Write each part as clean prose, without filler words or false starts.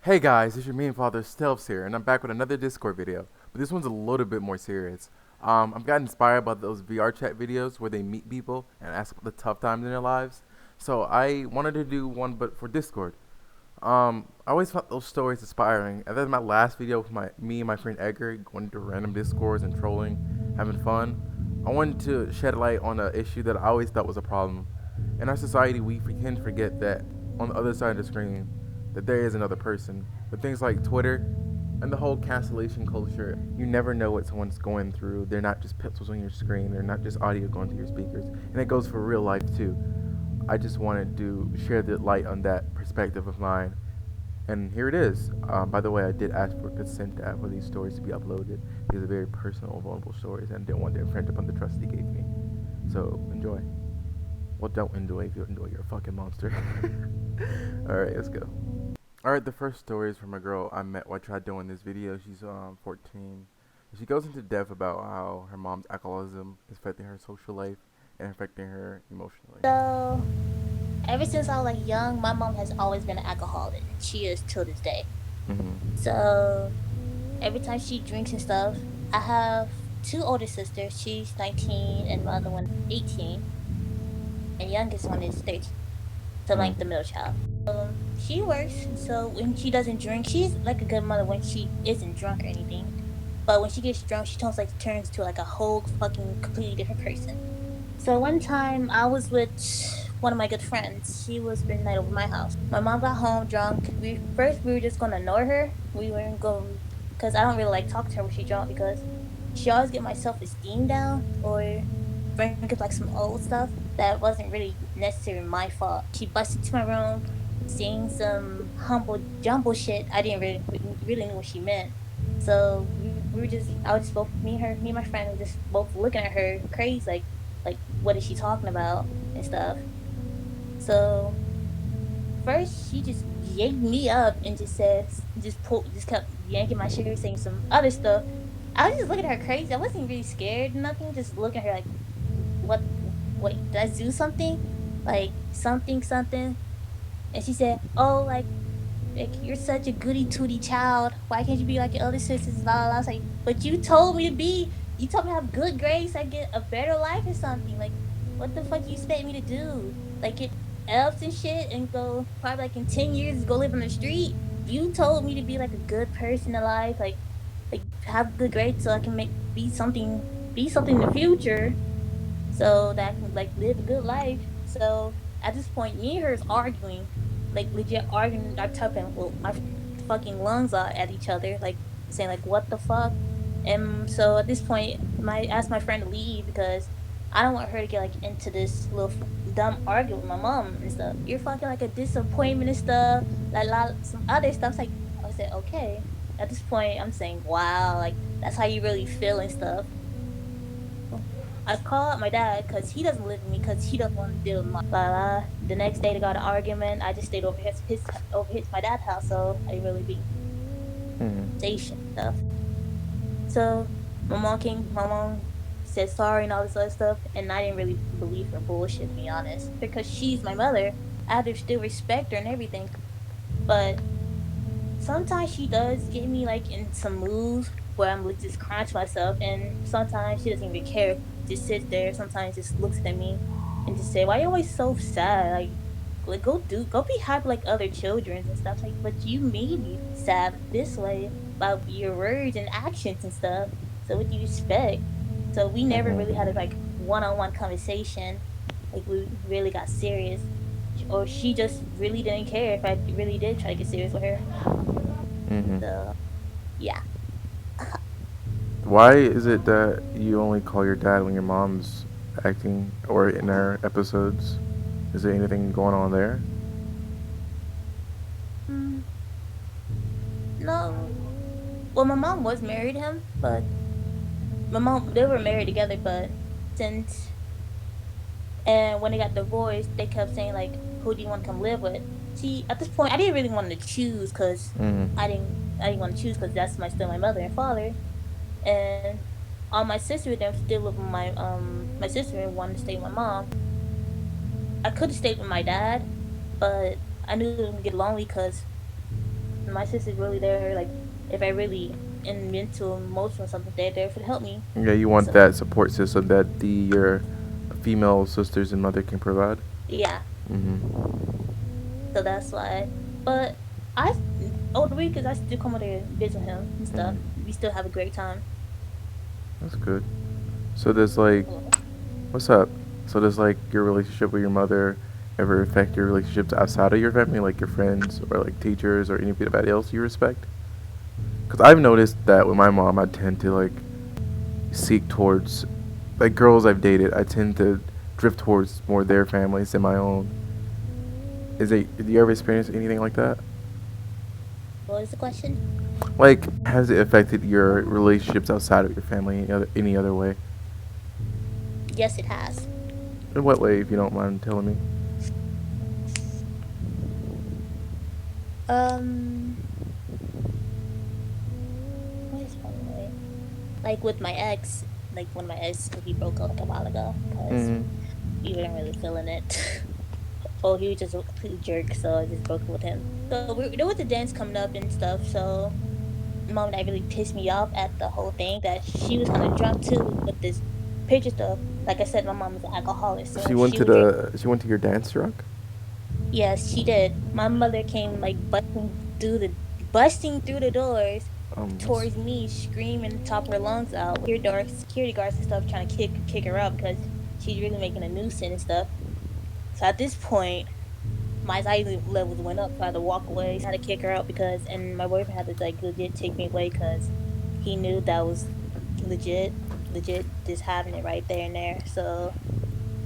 Hey guys, it's your meme father Stelps here, and I'm back with another Discord video. But this one's a little bit more serious. I've got inspired by those VR chat videos where they meet people and ask about the tough times in their lives. So I wanted to do one, but for Discord. I always found those stories inspiring. And then my last video with me and my friend Edgar going to random Discords and trolling, having fun. I wanted to shed light on an issue that I always thought was a problem. In our society, we tend to forget that on the other side of the screen, that there is another person. With things like Twitter and the whole cancellation culture, you never know what someone's going through. They're not just pixels on your screen. They're not just audio going to your speakers. And it goes for real life too. I just wanted to share the light on that perspective of mine. And here it is. By the way, I did ask for consent for these stories to be uploaded. These are very personal, vulnerable stories, and didn't want to infringe upon the trust he gave me. So enjoy. Well, don't enjoy if you enjoy. You're a fucking monster. All right, let's go. All right, the first story is from a girl I met while I tried doing this video. She's 14. She goes into depth about how her mom's alcoholism is affecting her social life and affecting her emotionally. So, ever since I was like young, my mom has always been an alcoholic. She is till this day. Mhm. So, every time she drinks and stuff, I have two older sisters. She's 19 and my other one 18. And youngest one is 13. So, I'm like the Mhm. middle child. She works, so when she doesn't drink, she's like a good mother when she isn't drunk or anything. But when she gets drunk, she turns to like a whole fucking completely different person. So one time I was with one of my good friends. She was spending the night over my house. My mom got home drunk. We were just gonna ignore her. We weren't going because I don't really like talk to her when she's drunk because she always get my self esteem down or bring up like some old stuff that wasn't really necessarily my fault. She busted into my room, saying some humble jumble shit. I didn't really know what she meant. So we were just I was just both me and my friend were just both looking at her crazy like what is she talking about and stuff. So first she just yanked me up and just kept yanking my shirt saying some other stuff. I was just looking at her crazy. I wasn't really scared or nothing, just looking at her like what wait, did I do something? Like something. And she said, "Oh, like you're such a goody tooty child. Why can't you be like your other sisters?" La la la. I was like, but you told me to have good grades, so I get a better life or something. Like, what the fuck you expect me to do? Like get F's and shit and go probably like in 10 years go live on the street. You told me to be like a good person in life, like have good grades so I can make be something in the future so that I can like live a good life. So at this point, me and her is arguing, like legit arguing our tough and well, our fucking lungs out at each other, like saying like what the fuck. And so at this point, my asked my friend to leave because I don't want her to get like into this little dumb argument with my mom and stuff. You're fucking like a disappointment and stuff, some other stuff. It's like I said, okay. At this point, I'm saying, wow, like that's how you really feel and stuff. I called my dad because he doesn't live with me because he doesn't want to deal with my blah, blah. The next day they got an argument. I just stayed over his my dad's house, so I didn't really be Mhm. station stuff. So my mom said sorry and all this other stuff, and I didn't really believe her bullshit to be honest because she's my mother. I have to still respect her and everything, but sometimes she does get me like in some moods where I'm like just crying to myself, and sometimes she doesn't even care. Just sits there. Sometimes just looks at me and just say, "Why are you always so sad? Like go be happy like other children and stuff." Like, but you made me sad this way by your words and actions and stuff. So what do you expect? So we never really had a Mhm. like one-on-one conversation. Like we really got serious, or she just really didn't care if I really did try to get serious with her. Mhm. So yeah. Why is it that you only call your dad when your mom's acting or in her episodes? Is there anything going on there? Mm, no. Well, my mom was married to him, but my mom they were married together, but since and when they got divorced, they kept saying like, "Who do you want to come live with?" See, at this point, I didn't really want to choose because Mhm. I didn't want to choose because that's still my mother and father, and all my sister them still live with my sister and wanted to stay with my mom. I could have stayed with my dad, but I knew it would get lonely because my sister's really there. Like if I really in mental, emotional something, they're there for to help me. Yeah, you want So that support system that your female sisters and mother can provide. yeah, Mm-hmm. so that's why. But I over the weekends I still come over there and visit him and stuff. Mm-hmm. We still have a great time. That's good. So there's like, what's up? So does like your relationship with your mother ever affect your relationships outside of your family, like your friends or like teachers or anybody else you respect? Because I've noticed that with my mom, I tend to like seek towards like girls I've dated. I tend to drift towards more their families than my own. Is it? Did you ever experience anything like that? What is the question? Like, has it affected your relationships outside of your family any other way? Yes, it has. In what way, if you don't mind telling me? Um, what is one way? Like with my ex, like one of my ex, we broke up like a while ago because Mm-hmm. we weren't really feeling it. Oh, he was just a complete jerk, so I just broke up with him. So there was a dance coming up and stuff. So mom and I really pissed me off at the whole thing that she was kind of drunk too with this picture stuff. Like I said, my mom is an alcoholic, so she would drink. She went to your dance drunk. Yes, she did. My mother came like busting through the doors That's, towards me, screaming the top of her lungs out. Security guards and stuff trying to kick her out because she's really making a nuisance and stuff. So at this point, my anxiety levels went up. So I had to walk away. So I had to kick her out because, and my boyfriend had to like legit take me away because he knew that was legit, just having it right there and there. So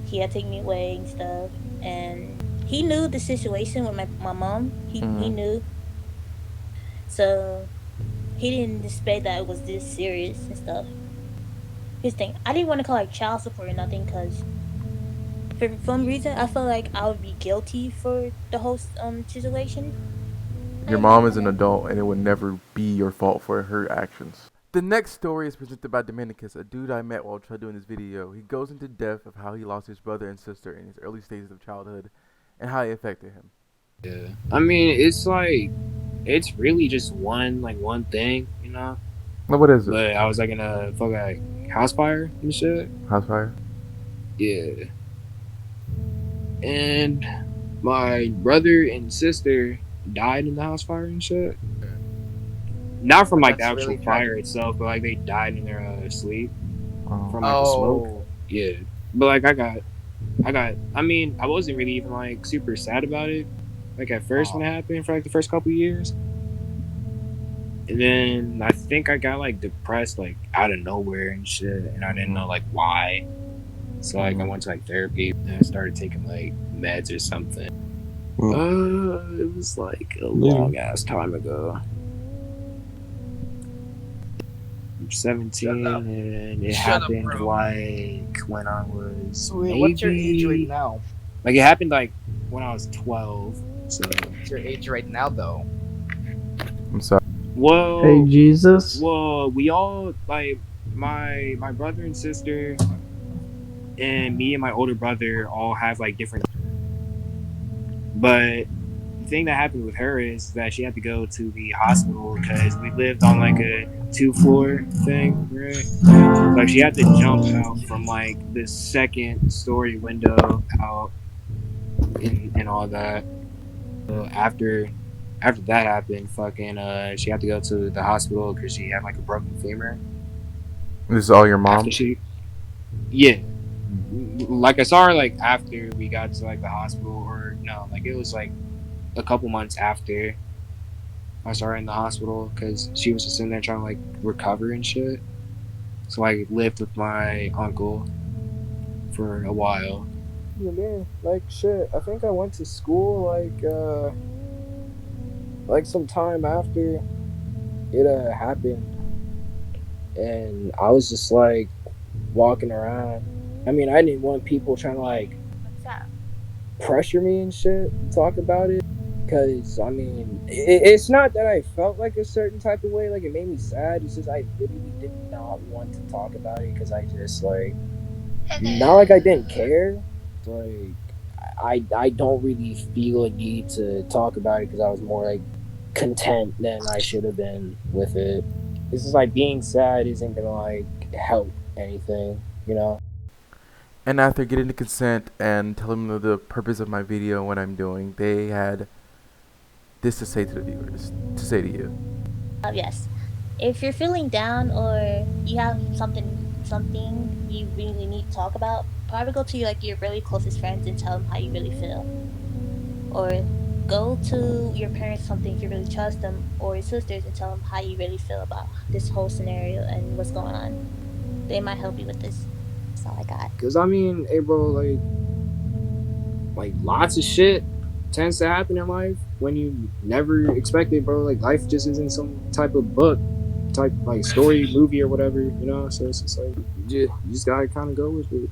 he had to take me away and stuff. And he knew the situation with my mom. He mm-hmm. knew. So he didn't expect that it was this serious and stuff. His thing, I didn't want to call like child support or nothing because for some reason I felt like I would be guilty for the whole situation. I Your didn't mom want is an to. adult, and it would never be your fault for her actions. The next story is presented by Dominicus, a dude I met while trying doing this video. He goes into depth of how he lost his brother and sister in his early stages of childhood and how it affected him. Yeah. I mean, it's like it's really just one thing, you know. Well, what is it? But I was like in a fucking like, house fire and shit. House fire? Yeah. And my brother and sister died in the house fire and shit. Not from like the That's actual really fire tragic. itself, but like they died in their sleep Oh. from like the smoke. Oh, Yeah. But like I mean, I wasn't really even like super sad about it. Like at first when it happened for like the first couple of years. And then I think I got like depressed like out of nowhere and shit, and I didn't know like why. So like I went to like therapy and I started taking like meds or something. It was like a long ass time ago. I'm 17 and it happened like when I was wait, what's your age right maybe now? like it happened like when I was 12. So What's your age right now, though? I'm sorry. well, Hey Jesus. well, we all like my brother and sister and me and my older brother all have like different. But the thing that happened with her is that she had to go to the hospital because we lived on like a 2-floor thing, right? Like she had to jump out from like the second story window out and all that. So after that happened, fucking she had to go to the hospital because she had like a broken femur. This is all your mom? After she, yeah, like I saw her like after we got to like the hospital, or no, like it was like a couple months after I saw her in the hospital because she was just in there trying to like recover and shit. So I lived with my uncle for a while. And then like shit, I think I went to school like some time after it happened, and I was just like walking around. I mean, I didn't want people trying to like pressure me and shit to talk about it. Because, I mean, it's not that I felt like a certain type of way. Like, it made me sad. It's just I literally did not want to talk about it because I just, like, not like I didn't care. Like, I don't really feel a need to talk about it because I was more like content than I should have been with it. It's just like being sad isn't gonna like help anything, you know? And after getting the consent and telling them the purpose of my video and what I'm doing, they had this to say to the viewers, to say to you. Yes. If you're feeling down or you have something you really need to talk about, probably go to your really closest friends and tell them how you really feel. Or go to your parents, something if you really trust them, or your sisters, and tell them how you really feel about this whole scenario and what's going on. They might help you with this. That's all I got. Cause I mean, hey bro, like lots of shit tends to happen in life when you never expect it, bro. Like life just isn't some type of book, type like story, movie or whatever, you know. So it's just like you just gotta kind of go with it.